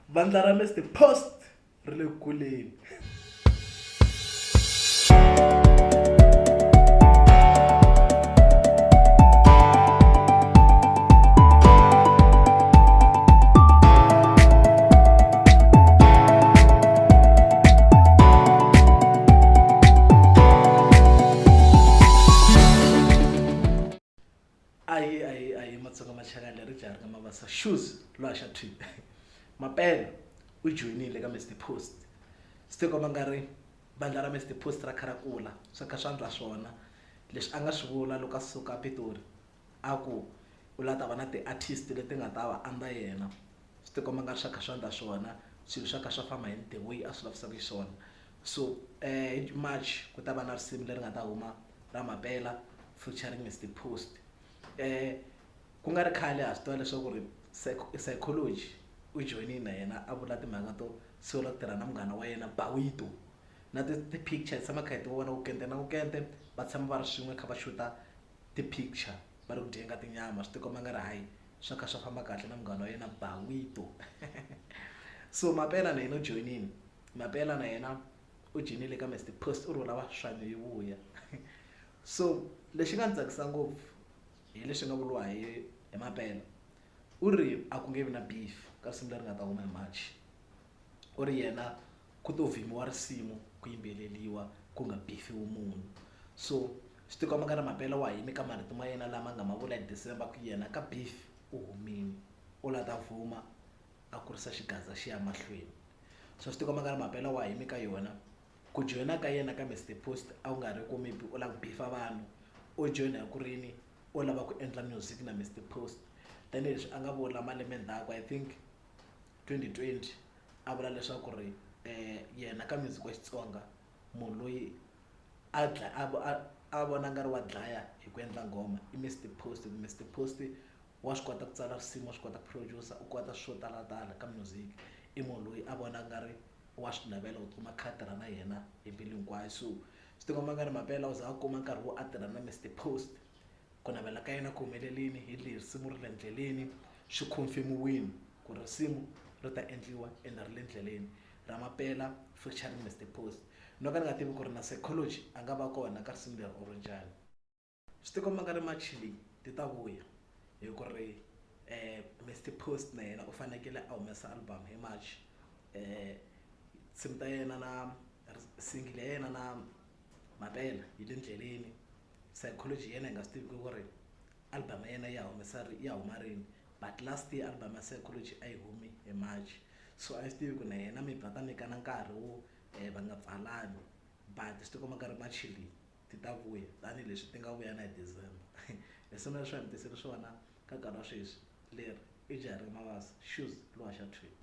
Vandla ra Mr Post ri le kuleni. Ayi matsonga machakani ri jari ka mavasa shoes lo xa thwi mapela u joinile ka Mr Post swi komba nga ri vandla ra Mr Post ra kharakula swa kha swa ndla swona leswi a nga swi vula loko a suka Pitori a ku u la ta va na ti-artist leti nga ta va under yena swi komba nga ri swa kha swa ndla swona swilo swa kha swa famba hi the way a swi lavisaka xiswona so hi March ku ta va na risimu leri nga ta huma ra mapela featuring Mr Post ku nga ri khale ha swi tiva leswaku ri psychology u joinile na yena a vula timhaka to sungula ku tirha na munghana wa yena Bawito na ti-picture tshama kha hi ti vona Wukente na Wukente va tshama va ri swin'we kha va xuta ti-picture va ri ku dyenga tinyama swi tikomba nga ri hayi swa kha swa famba kahle na munghana wa yena Bawito so mapela na yena u joinile mapela na yena u joinile ka Mr Post u ri u lava swami yi vuya so lexi nga ndzi tsakisa ngopfu hi leswi nga vuriwa hi mapela u ri a ku nge vi na beef ka risimu leri nga ta huma hi March u ri yena ku to vhimiwa risimu ku yimbeleliwa ku nga beefiwi munhu so swi tikomba nga ri mapela wa yimi ka marito ma yena lama nga ma vula hi December ku yena ka beef u humini u la ta vhuma a kurisa xigaza xi ya mahlweni so swi tikomba nga ri mapela wa yimi ka yona ku joyina ka yena ka Mr Post a wu nga ri ku maybe u lava ku beefa vanhu u joyina hi ku rini u lava ku endla music na Mr Post tanihileswi a nga vula malembe ndzhaku I think 2020 a vula leswaku ri yena ka music wa Xitsonga munhu loyi a vona nga ri wa dlaya hi ku endla nghoma i Mr Post. Mr Post wa swi kota ku tsala risimu wa swi kota ku producer u kota swo talatala ka music i munhu loyi a vona nga ri wa swi navela u kuma kha tirha na yena hi mbilu hinkwayo so swi tikomba nga ri mapela u za a kuma nkarhi wo a tirha na Mr Post ku navela ka yena ku humelelini hi leyi risimu ri le ndleleni swi confirm-iwini ku risimu ri ta endliwa ene ri le ndleleni ra mapela featuring Mr Post no ka ni nga tivi ku ri na psychology a nga va kona ka risimu leri u ri njhani swi tikomba nga ri machili ti ta vuya hi ku ri Mr Post na yena u fanekele a humesa album hi March nsimu ta yena na single ya yena na mapela yi le ndleleni psychology yena hi nga swi tivi ku ri album ya yena ya huma rini but last year album ya psychology a yi humi hi March so a yi swi tivi ku na yena maybe va ta nyikana nkarhi wo va nga pfalani but swi tikomba nga ri machili ti ta vuya tanihileswi ti nga vuya na hi December hi swona leswi va hi tiseli swona ka nkarhi wa sweswi leri i jari mavasa shoes lo haxa thwi.